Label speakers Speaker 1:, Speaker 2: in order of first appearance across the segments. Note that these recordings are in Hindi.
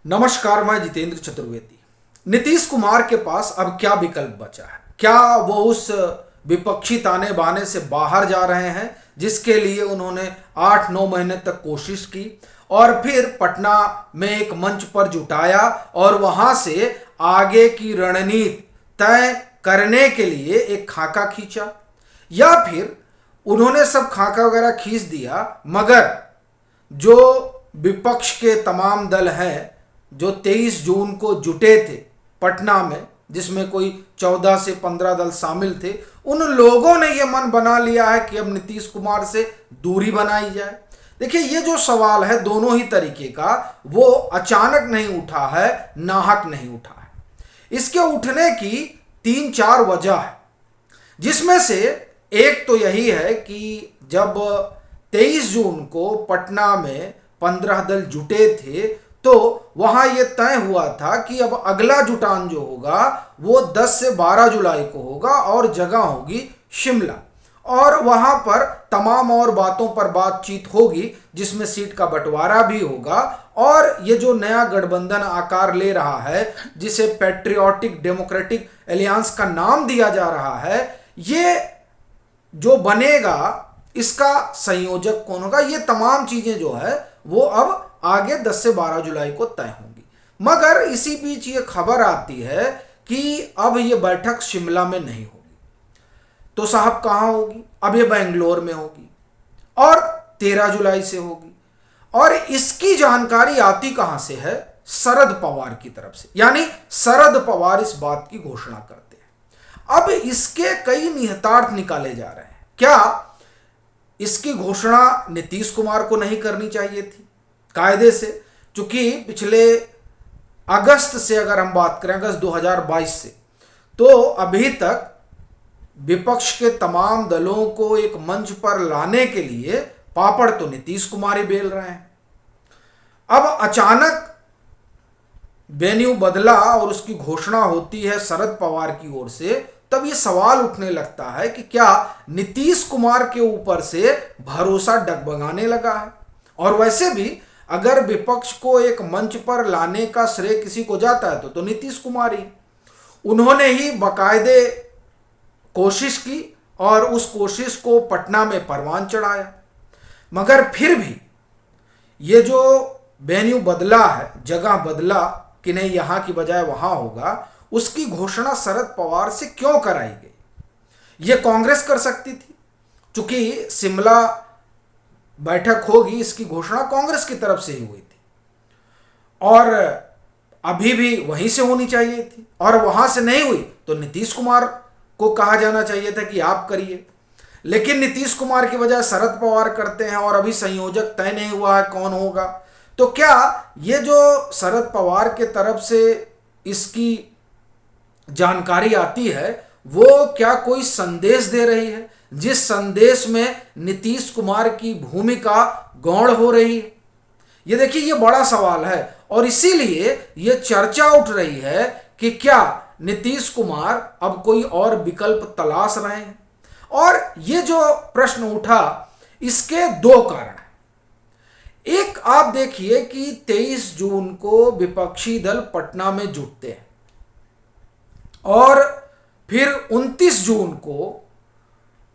Speaker 1: नमस्कार, मैं जितेंद्र चतुर्वेदी। नीतीश कुमार के पास अब क्या विकल्प बचा है? क्या वो उस विपक्षी ताने बाने से बाहर जा रहे हैं जिसके लिए उन्होंने 8-9 महीने तक कोशिश की और फिर पटना में एक मंच पर जुटाया और वहां से आगे की रणनीति तय करने के लिए एक खाका खींचा? या फिर उन्होंने सब खाका वगैरह खींच दिया, मगर जो विपक्ष के तमाम दल हैं जो 23 जून को जुटे थे पटना में, जिसमें कोई 14 से 15 दल शामिल थे, उन लोगों ने यह मन बना लिया है कि अब नीतीश कुमार से दूरी बनाई जाए? देखिए, ये जो सवाल है दोनों ही तरीके का, वो अचानक नहीं उठा है, नाहक नहीं उठा है। इसके उठने की 3-4 वजह है, जिसमें से एक तो यही है कि जब 23 जून को पटना में 15 दल जुटे थे तो वहां यह तय हुआ था कि अब अगला जुटान जो होगा वो 10 से 12 जुलाई को होगा और जगह होगी शिमला, और वहां पर तमाम और बातों पर बातचीत होगी, जिसमें सीट का बंटवारा भी होगा। और ये जो नया गठबंधन आकार ले रहा है, जिसे पैट्रियोटिक डेमोक्रेटिक एलियंस का नाम दिया जा रहा है, ये जो बनेगा इसका संयोजक कौन होगा, ये तमाम चीजें जो है वो अब आगे 10 से 12 जुलाई को तय होंगी। मगर इसी बीच ये खबर आती है कि अब ये बैठक शिमला में नहीं होगी, तो साहब कहां होगी? अब ये बेंगलोर में होगी और 13 जुलाई से होगी। और इसकी जानकारी आती कहां से है? शरद पवार की तरफ से। यानी शरद पवार इस बात की घोषणा करते हैं। अब इसके कई निहितार्थ निकाले जा रहे हैं। क्या इसकी घोषणा नीतीश कुमार को नहीं करनी चाहिए थी कायदे से? चूंकि पिछले अगस्त से अगर हम बात करें, अगस्त 2022 से, तो अभी तक विपक्ष के तमाम दलों को एक मंच पर लाने के लिए पापड़ तो नीतीश कुमार ही बेल रहे हैं। अब अचानक वेन्यू बदला और उसकी घोषणा होती है शरद पवार की ओर से, तब ये सवाल उठने लगता है कि क्या नीतीश कुमार के ऊपर से भरोसा डगमगाने लगा है? और वैसे भी अगर विपक्ष को एक मंच पर लाने का श्रेय किसी को जाता है तो नीतीश कुमार ही। उन्होंने ही बाकायदे कोशिश की और उस कोशिश को पटना में परवान चढ़ाया। मगर फिर भी ये जो वेन्यू बदला है, जगह बदला कि नहीं यहां की बजाय वहां होगा, उसकी घोषणा शरद पवार से क्यों कराई गई? ये कांग्रेस कर सकती थी, चूंकि शिमला बैठक होगी, इसकी घोषणा कांग्रेस की तरफ से ही हुई थी और अभी भी वहीं से होनी चाहिए थी। और वहां से नहीं हुई तो नीतीश कुमार को कहा जाना चाहिए था कि आप करिए। लेकिन नीतीश कुमार की बजाय शरद पवार करते हैं और अभी संयोजक तय नहीं हुआ है कौन होगा। तो क्या ये जो शरद पवार के तरफ से इसकी जानकारी आती है, वो क्या कोई संदेश दे रही है, जिस संदेश में नीतीश कुमार की भूमिका गौण हो रही है? ये देखिए, ये बड़ा सवाल है और इसीलिए ये चर्चा उठ रही है कि क्या नीतीश कुमार अब कोई और विकल्प तलाश रहे हैं। और ये जो प्रश्न उठा, इसके दो कारण हैं। एक, आप देखिए कि 23 जून को विपक्षी दल पटना में जुटते हैं और फिर 29 जून को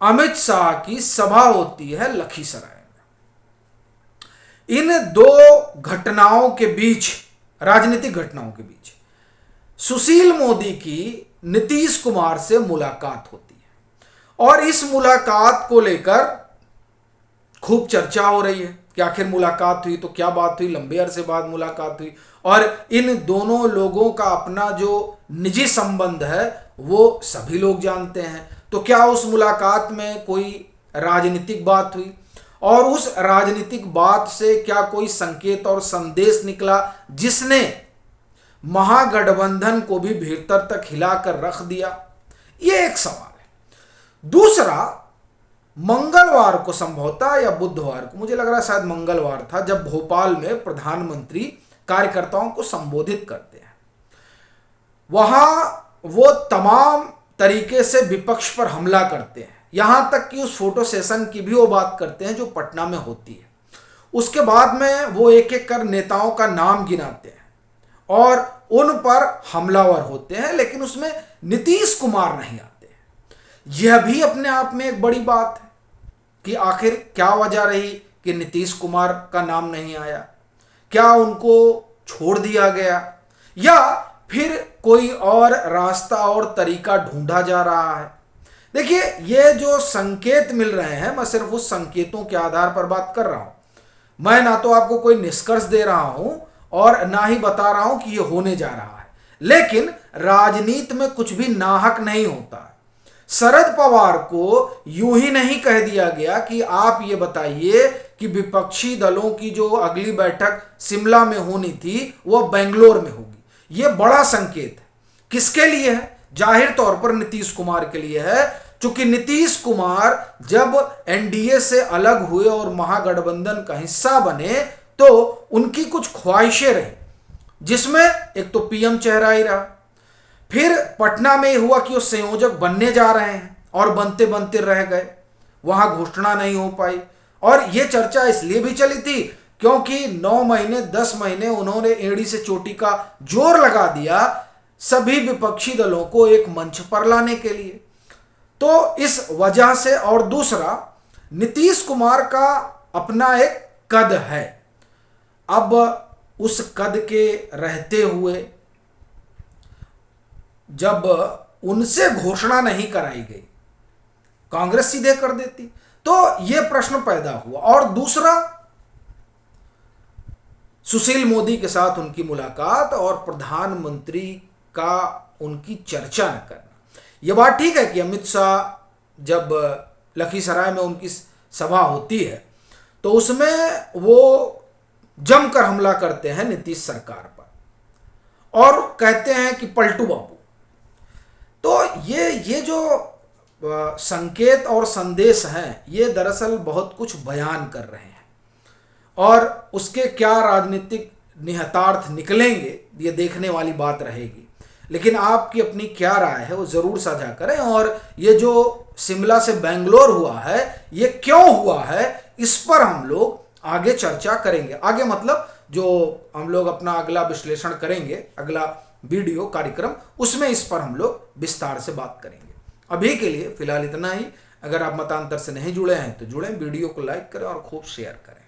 Speaker 1: अमित शाह की सभा होती है लखीसराय में। इन दो घटनाओं के बीच, राजनीतिक घटनाओं के बीच, सुशील मोदी की नीतीश कुमार से मुलाकात होती है और इस मुलाकात को लेकर खूब चर्चा हो रही है कि आखिर मुलाकात हुई तो क्या बात हुई, लंबे अरसे बाद मुलाकात हुई और इन दोनों लोगों का अपना जो निजी संबंध है वो सभी लोग जानते हैं। तो क्या उस मुलाकात में कोई राजनीतिक बात हुई और उस राजनीतिक बात से क्या कोई संकेत और संदेश निकला जिसने महागठबंधन को भी भीतर तक हिलाकर रख दिया? ये एक सवाल है। दूसरा, मंगलवार को संभवतः या बुधवार को, मुझे लग रहा है शायद मंगलवार था, जब भोपाल में प्रधानमंत्री कार्यकर्ताओं को संबोधित करते हैं, वहां वो तमाम तरीके से विपक्ष पर हमला करते हैं। यहां तक कि उस फोटो सेशन की भी वो बात करते हैं जो पटना में होती है। उसके बाद में वो एक एक कर नेताओं का नाम गिनाते हैं और उन पर हमलावर होते हैं, लेकिन उसमें नीतीश कुमार नहीं आते। यह भी अपने आप में एक बड़ी बात है कि आखिर क्या वजह रही कि नीतीश कुमार का नाम नहीं आया। क्या उनको छोड़ दिया गया या फिर कोई और रास्ता और तरीका ढूंढा जा रहा है। देखिए, ये जो संकेत मिल रहे हैं, मैं सिर्फ उस संकेतों के आधार पर बात कर रहा हूं। मैं ना तो आपको कोई निष्कर्ष दे रहा हूं और ना ही बता रहा हूं कि ये होने जा रहा है। लेकिन राजनीति में कुछ भी नाहक नहीं होता। शरद पवार को यूं ही नहीं कह दिया गया कि आप ये बताइए कि विपक्षी दलों की जो अगली बैठक शिमला में होनी थी वो बेंगलोर में होगी। ये बड़ा संकेत है। किसके लिए है? जाहिर तौर पर नीतीश कुमार के लिए है, क्योंकि नीतीश कुमार जब एनडीए से अलग हुए और महागठबंधन का हिस्सा बने तो उनकी कुछ ख्वाहिशें रही, जिसमें एक तो पीएम चेहरा ही रहा। फिर पटना में हुआ कि वो संयोजक बनने जा रहे हैं और बनते बनते रह गए, वहां घोषणा नहीं हो पाई। और यह चर्चा इसलिए भी चली थी क्योंकि 9 महीने 10 महीने उन्होंने एड़ी से चोटी का जोर लगा दिया सभी विपक्षी दलों को एक मंच पर लाने के लिए। तो इस वजह से, और दूसरा, नीतीश कुमार का अपना एक कद है। अब उस कद के रहते हुए जब उनसे घोषणा नहीं कराई गई, कांग्रेस सीधे कर देती, तो यह प्रश्न पैदा हुआ। और दूसरा, सुशील मोदी के साथ उनकी मुलाकात और प्रधानमंत्री का उनकी चर्चा न करना। यह बात ठीक है कि अमित शाह जब लखीसराय में उनकी सभा होती है तो उसमें वो जमकर हमला करते हैं नीतीश सरकार पर और कहते हैं कि पलटू बाबू। तो ये जो संकेत और संदेश हैं, ये दरअसल बहुत कुछ बयान कर रहे हैं और उसके क्या राजनीतिक निहितार्थ निकलेंगे ये देखने वाली बात रहेगी। लेकिन आपकी अपनी क्या राय है वो ज़रूर साझा करें। और ये जो शिमला से बेंगलोर हुआ है, ये क्यों हुआ है, इस पर हम लोग आगे चर्चा करेंगे। आगे मतलब जो हम लोग अपना अगला विश्लेषण करेंगे, अगला वीडियो कार्यक्रम, उसमें इस पर हम लोग विस्तार से बात करेंगे। अभी के लिए फिलहाल इतना ही। अगर आप मतांतर से नहीं जुड़े हैं तो जुड़ें, वीडियो को लाइक करें और खूब शेयर करें।